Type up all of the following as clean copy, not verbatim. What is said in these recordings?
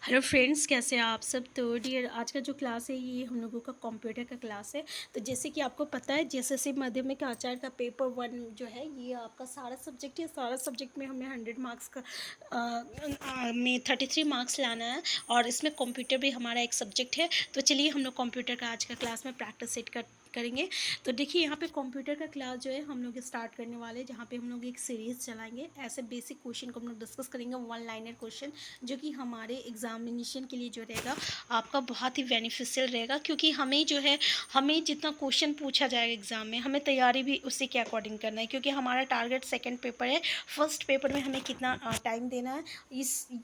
Hello friends, कैसे हैं आप सब। तो डियर, आज का जो क्लास है ये हम लोगों का कंप्यूटर का क्लास है। तो जैसे कि आपको पता है जेएसएससी माध्यमिक आचार्य का पेपर 1 जो है ये आपका सारा सब्जेक्ट है। सारा सब्जेक्ट में हमें 100 मार्क्स का में 33 मार्क्स लाना है और इसमें कंप्यूटर भी हमारा एक सब्जेक्ट है। तो चलिए हम लोग कंप्यूटर का आज का क्लास में प्रैक्टिस सेट करेंगे। तो देखिए यहाँ पे कंप्यूटर का क्लास जो है हम लोग स्टार्ट करने वाले, जहाँ पे हम लोग एक सीरीज़ चलाएंगे। ऐसे बेसिक क्वेश्चन को हम लोग डिस्कस करेंगे, 1 लाइनर क्वेश्चन, जो कि हमारे एग्जामिनेशन के लिए जो रहेगा आपका बहुत ही बेनिफिशियल रहेगा। क्योंकि हमें जो है हमें जितना क्वेश्चन पूछा जाएगा एग्ज़ाम में, हमें तैयारी भी उसी के अकॉर्डिंग करना है। क्योंकि हमारा टारगेट सेकेंड पेपर है, फर्स्ट पेपर में हमें कितना टाइम देना है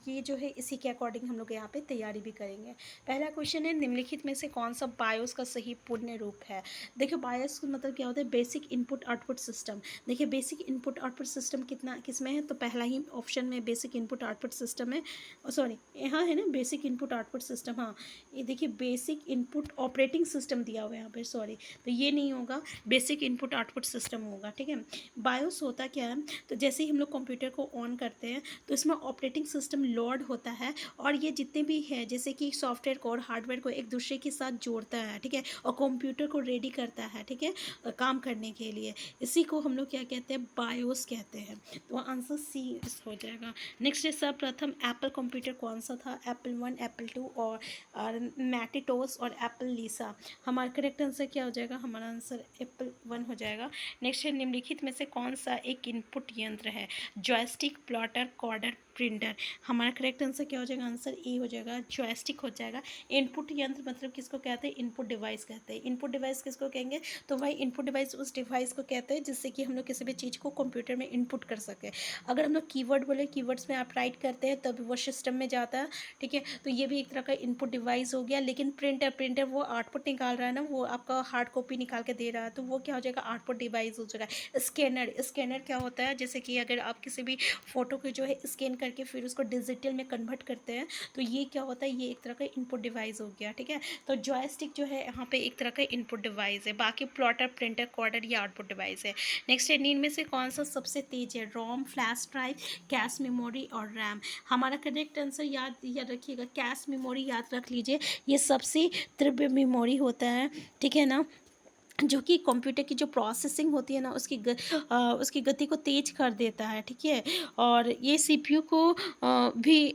ये जो है इसी के अकॉर्डिंग हम लोग यहाँ पे तैयारी भी करेंगे। पहला क्वेश्चन है, निम्नलिखित में से कौन सा बायोस का सही पूर्ण रूप है। देखिए बायोस का मतलब क्या होता है, बेसिक इनपुट आउटपुट सिस्टम। देखिए बेसिक इनपुट आउटपुट सिस्टम कितना किसमें है, तो पहला ही ऑप्शन में बेसिक इनपुट आउटपुट सिस्टम है। सॉरी, यहाँ है ना बेसिक इनपुट आउटपुट सिस्टम। हाँ, ये देखिए बेसिक इनपुट ऑपरेटिंग सिस्टम दिया हुआ है यहाँ पे, सॉरी, तो ये नहीं होगा, बेसिक इनपुट आउटपुट सिस्टम होगा। ठीक है, बायोस होता क्या है, तो जैसे ही हम लोग कंप्यूटर को ऑन करते हैं तो इसमें ऑपरेटिंग सिस्टम लोड होता है और ये जितने भी है जैसे कि सॉफ्टवेयर को और हार्डवेयर को एक दूसरे के साथ जोड़ता है। ठीक है, और कंप्यूटर को रेडी करता है, ठीक है, काम करने के लिए। इसी को हम लोग क्या कहते हैं, बायोस कहते हैं। तो आंसर सी हो जाएगा। नेक्स्ट है, सर्वप्रथम एप्पल कंप्यूटर कौन सा था, एप्पल 1, एप्पल 2 और मैकिंटोश और एप्पल लीसा। हमारा करेक्ट आंसर क्या हो जाएगा, हमारा आंसर एप्पल 1 हो जाएगा। नेक्स्ट है, निम्नलिखित में से कौन सा एक इनपुट यंत्र है, जॉयस्टिक, प्लॉटर, कॉर्डर, प्रिंटर। हमारा करेक्ट आंसर क्या हो जाएगा, आंसर ए हो जाएगा, जॉयस्टिक हो जाएगा। इनपुट यंत्र मतलब किसको कहते हैं, इनपुट डिवाइस कहते हैं। इनपुट डिवाइस किसको कहेंगे, तो भाई इनपुट डिवाइस उस डिवाइस को कहते हैं जिससे कि हम लोग किसी भी चीज़ को कंप्यूटर में इनपुट कर सके। अगर हम लोग कीवर्ड बोले, कीवर्ड्स में आप राइट करते हैं तब वो सिस्टम में जाता है। ठीक है, तो ये भी एक तरह का इनपुट डिवाइस हो गया। लेकिन प्रिंटर वो आउटपुट निकाल रहा है ना, वो आपका हार्ड कॉपी निकाल के दे रहा है, तो वो क्या हो जाएगा, आउटपुट डिवाइस हो जाएगा। स्कैनर क्या होता है, जैसे कि अगर आप किसी भी फोटो को जो है स्कैन करके फिर उसको डिजिटल में कन्वर्ट करते हैं, तो ये क्या होता है, ये एक तरह का इनपुट डिवाइस हो गया। ठीक है, तो जॉयस्टिक जो है यहाँ पे एक तरह का इनपुट डिवाइस है। बाकी प्लॉटर, प्रिंटर, कॉर्डर ये आउटपुट डिवाइस है। नेक्स्ट है, इनमें से कौन सा सबसे तेज है, रोम, फ्लैश ड्राइव, कैश मेमोरी और रैम। हमारा करेक्ट आंसर याद रखिएगा, कैश मेमोरी याद रख लीजिए, ये सबसे तीव्र मेमोरी होता है। ठीक है ना, जो कि कंप्यूटर की जो प्रोसेसिंग होती है ना उसकी गति को तेज कर देता है। ठीक है, और ये सीपीयू को भी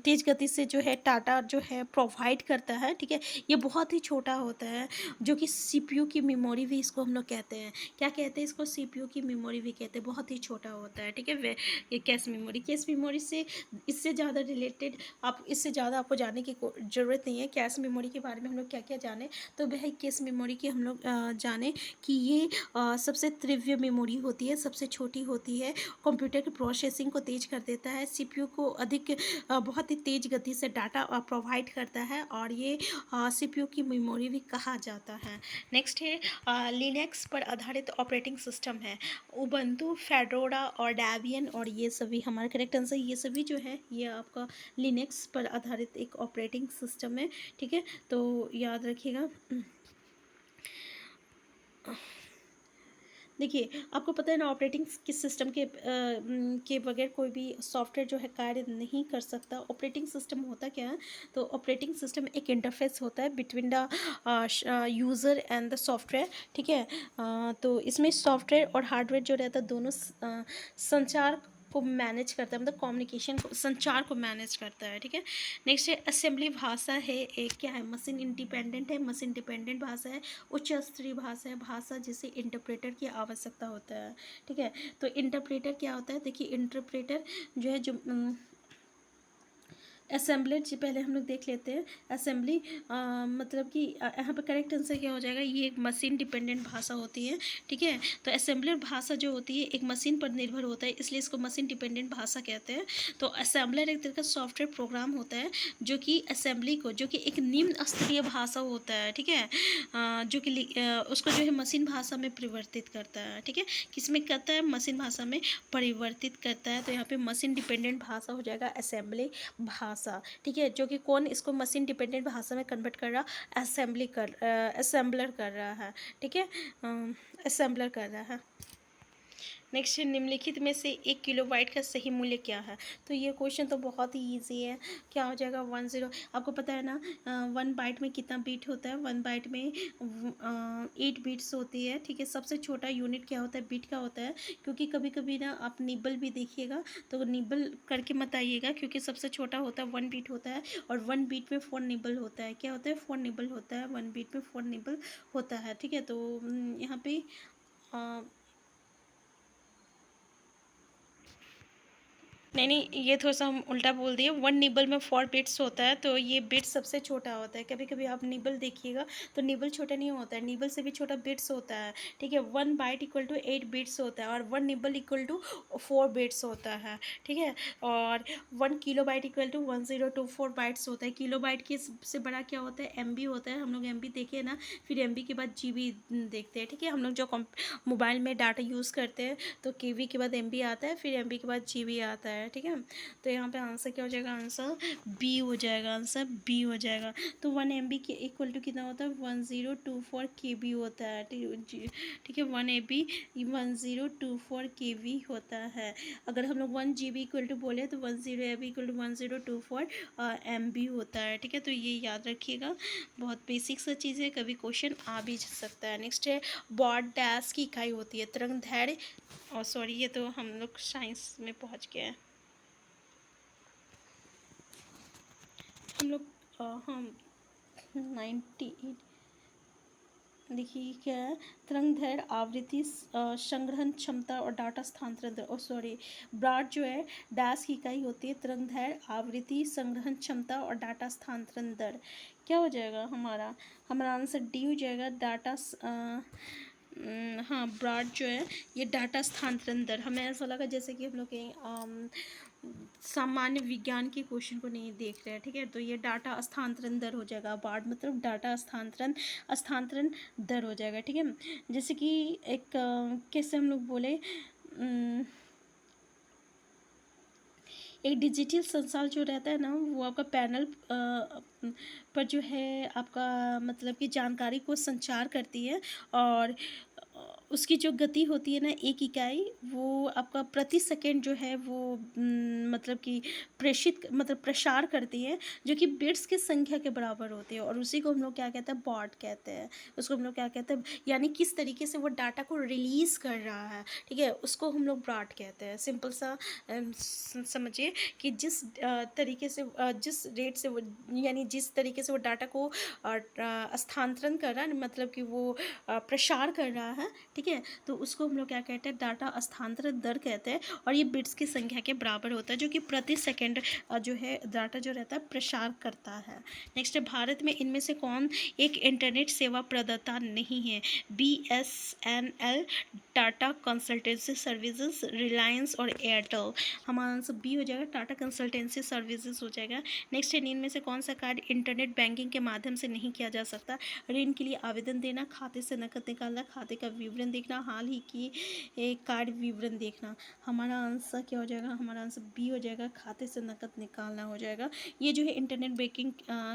तेज गति से जो है टाटा जो है प्रोवाइड करता है। ठीक है, ये बहुत ही छोटा होता है, जो कि सीपीयू की मेमोरी भी इसको हम लोग कहते हैं। क्या कहते हैं इसको, सीपीयू की मेमोरी भी कहते हैं, बहुत ही छोटा होता है। ठीक है, वे ये कैश मेमोरी से इससे ज़्यादा रिलेटेड आप इससे ज़्यादा आपको जानने की ज़रूरत नहीं है। कैश मेमोरी के बारे में हम लोग क्या क्या जाने, तो वह कैश मेमोरी की हम लोग जाने कि ये सबसे तीव्र मेमोरी होती है, सबसे छोटी होती है, कंप्यूटर की प्रोसेसिंग को तेज कर देता है, सीपीयू को अधिक बहुत ही तेज गति से डाटा प्रोवाइड करता है, और ये सीपीयू की मेमोरी भी कहा जाता है। नेक्स्ट है, लिनक्स पर आधारित ऑपरेटिंग सिस्टम है, उबंटू, फेडोरा और डेबियन, और ये सभी हमारा करेक्ट आंसर, ये सभी जो है ये आपका लिनक्स पर आधारित एक ऑपरेटिंग सिस्टम है। ठीक है, तो याद रखिएगा। देखिए आपको पता है ना, ऑपरेटिंग किस सिस्टम के बगैर कोई भी सॉफ्टवेयर जो है कार्य नहीं कर सकता। ऑपरेटिंग सिस्टम होता क्या है, तो ऑपरेटिंग सिस्टम एक इंटरफेस होता है between the user and the software. ठीक है, तो इसमें सॉफ्टवेयर और हार्डवेयर जो रहता है दोनों संचार को मैनेज करता है, मतलब कम्युनिकेशन को, संचार को मैनेज करता है। ठीक है, नेक्स्ट है, असेंबली भाषा है एक क्या है, मशीन इंडिपेंडेंट है, मशीन डिपेंडेंट भाषा है, उच्च स्तरीय भाषा है, भाषा जिसे इंटरप्रेटर की आवश्यकता होता है। ठीक है, तो इंटरप्रेटर क्या होता है, देखिए इंटरप्रेटर जो है जो असेंबलर जी पहले हम लोग देख लेते हैं। असेंबली मतलब कि यहाँ पर करेक्ट आंसर क्या हो जाएगा, ये एक मशीन डिपेंडेंट भाषा होती है। ठीक है, तो असेंबलर भाषा जो होती है एक मशीन पर निर्भर होता है, इसलिए इसको मशीन डिपेंडेंट भाषा कहते हैं। तो असेंबलर एक तरह का सॉफ्टवेयर प्रोग्राम होता है जो कि असेंबली को, जो कि एक निम्न स्तरीय भाषा होता है। ठीक है, जो कि उसको जो है मशीन भाषा में परिवर्तित करता है। ठीक है, किस में करता है, मशीन भाषा में परिवर्तित करता है। तो यहाँ पे मशीन डिपेंडेंट भाषा हो जाएगा असेंबली भाषा। ठीक है, जो कि कौन इसको मशीन डिपेंडेंट भाषा में कन्वर्ट कर रहा, असेंबलर कर रहा है। ठीक है, असेंबलर कर रहा है। नेक्स्ट है, निम्नलिखित में से 1 किलोबाइट का सही मूल्य क्या है? तो ये क्वेश्चन तो बहुत ही ईजी है। क्या हो जाएगा? 10। आपको पता है ना 1 बाइट में कितना बीट होता है? 1 बाइट में 8 बीट्स होती है, ठीक है। सबसे छोटा यूनिट क्या होता है? बीट का होता है। क्योंकि कभी कभी ना आप निबल भी देखिएगा, तो निबल करके मत आइएगा, क्योंकि सबसे छोटा होता है 1 बीट होता है, और 1 बीट में 4 निबल होता है। क्या होता है? 4 निबल होता है। 1 बीट में 4 निबल होता है, ठीक है। तो यहाँ पे नहीं नहीं, ये थोड़ा सा हम उल्टा बोल दिए। 1 निबल में 4 बिट्स होता है, तो ये बिट सबसे छोटा होता है। कभी कभी आप निबल देखिएगा तो निबल छोटा नहीं होता है, निबल से भी छोटा बिट्स होता है, ठीक है। 1 बाइट इक्वल टू 8 बिट्स होता है, और 1 निबल इक्वल टू 4 बिट्स होता है, ठीक है। और 1 kilo byte equal to 1024 bytes होता है। किलो बाइट के सबसे बड़ा क्या होता है? MB होता है। हम लोग MB देखे ना, फिर MB के बाद GB देखते हैं, ठीक है। हम लोग जो मोबाइल में डाटा यूज़ करते हैं, तो KB के बाद MB आता है, फिर MB के बाद GB आता है, ठीक है। तो यहाँ पे आंसर क्या हो जाएगा? आंसर B हो जाएगा, आंसर B हो जाएगा। तो 1 MB के इक्वल टू कितना होता है? 1024 KB होता है, ठीक है। 1 MB 1024 KB होता है। अगर हम लोग 1 GB इक्वल टू बोले तो 10 MB इक्वल टू 1024 MB होता है, ठीक है। तो ये याद रखिएगा, बहुत बेसिक सा चीज़ है, कभी क्वेश्चन आ भी सकता है। नेक्स्ट है, वॉट डैश की इकाई होती है? तरंग दैर्घ्य, और सॉरी ये तो हम लोग साइंस में पहुंच गए हैं। हम लोग हम 98, देखिए क्या है? तरंग दैर्घ्य, आवृत्ति, संग्रहण क्षमता और डाटा स्थानांतरण दर, सॉरी, ब्रॉड जो है डैश की इकाई होती है तरंग दैर्घ्य, आवृत्ति, संग्रहण क्षमता और डाटा स्थानांतरण दर। क्या हो जाएगा हमारा? हमारा आंसर डी हो जाएगा, डाटा हाँ, ब्रॉड जो है ये डाटा स्थानांतरण दर। हमें ऐसा लगा जैसे कि हम लोग कहीं सामान्य विज्ञान के क्वेश्चन को नहीं देख रहे हैं, ठीक है। तो ये डाटा स्थानांतरण दर हो जाएगा। ब्रॉड मतलब डाटा स्थानांतरण दर हो जाएगा, ठीक है। जैसे कि एक कैसे हम लोग बोले, एक डिजिटल संसार जो रहता है ना, वो आपका पैनल पर जो है आपका मतलब कि जानकारी को संचार करती है, और उसकी जो गति होती है ना, एक इकाई, वो आपका प्रति सेकंड जो है वो मतलब कि प्रेषित मतलब प्रसार करती है, जो कि बिट्स की संख्या के बराबर होती है, और उसी को हम लोग क्या कहते हैं? बॉट कहते हैं। उसको हम लोग क्या कहते हैं? यानी किस तरीके से वो डाटा को रिलीज़ कर रहा है, ठीक है, उसको हम लोग ब्रॉड कहते हैं। सिंपल सा समझिए कि जिस तरीके से जिस रेट से वो, यानी जिस तरीके से वो डाटा को स्थानांतरण कर रहा है, मतलब कि वो प्रसार कर रहा है, ठीक है, तो उसको हम लोग क्या कहते हैं? डाटा स्थानांतरण दर कहते हैं। और ये बिट्स की संख्या के बराबर होता है, जो कि प्रति सेकंड जो है डाटा जो रहता है प्रसार करता है। नेक्स्ट है, भारत में इनमें से कौन एक इंटरनेट सेवा प्रदाता नहीं है? BSNL, Tata consultancy services, Reliance और एयरटेल। हमारा आंसर बी हो जाएगा, टाटा कंसल्टेंसी सर्विसेज हो जाएगा। नेक्स्ट है, इनमें से कौन सा कार्य इंटरनेट बैंकिंग के माध्यम से नहीं किया जा सकता? ऋण के लिए आवेदन देना, खाते से नकद निकालना, खाते का विवरण देखना, हाल ही की एक कार्ड विवरण देखना। हमारा आंसर क्या हो जाएगा? हमारा आंसर बी हो जाएगा, खाते से नकद निकालना हो जाएगा। ये जो है इंटरनेट बैंकिंग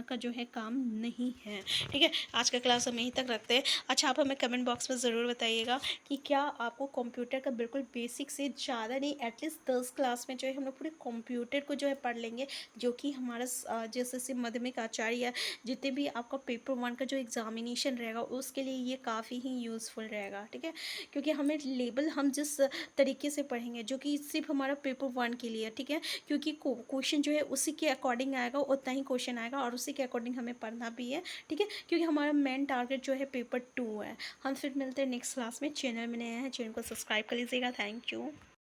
का जो है काम नहीं है, ठीक है। आज का क्लास हम यहीं तक रखते हैं। अच्छा, आप हमें कमेंट बॉक्स में ज़रूर बताइएगा कि क्या आपको कंप्यूटर का बिल्कुल बेसिक से ज़्यादा नहीं, एटलीस्ट 10 क्लास में जो है हम लोग पूरे कंप्यूटर को जो है पढ़ लेंगे, जो कि हमारा जैसे माध्यमिक आचार्य या जितने भी आपका पेपर 1 का जो एग्जामिनेशन रहेगा उसके लिए ये काफ़ी ही यूज़फुल रहेगा, ठीक है। क्योंकि हमें लेबल हम जिस तरीके से पढ़ेंगे, जो कि सिर्फ हमारा पेपर 1 के लिए, ठीक है, क्योंकि क्वेश्चन जो है उसी के अकॉर्डिंग आएगा, उतना ही क्वेश्चन आएगा, और उसी के अकॉर्डिंग हमें पढ़ना भी है, ठीक है। क्योंकि हमारा मेन टारगेट जो है पेपर 2 है। हम फिर मिलते हैं नेक्स्ट क्लास में। चैनल में नए हैं, चैनल को सब्सक्राइब कर लीजिएगा। Thank you.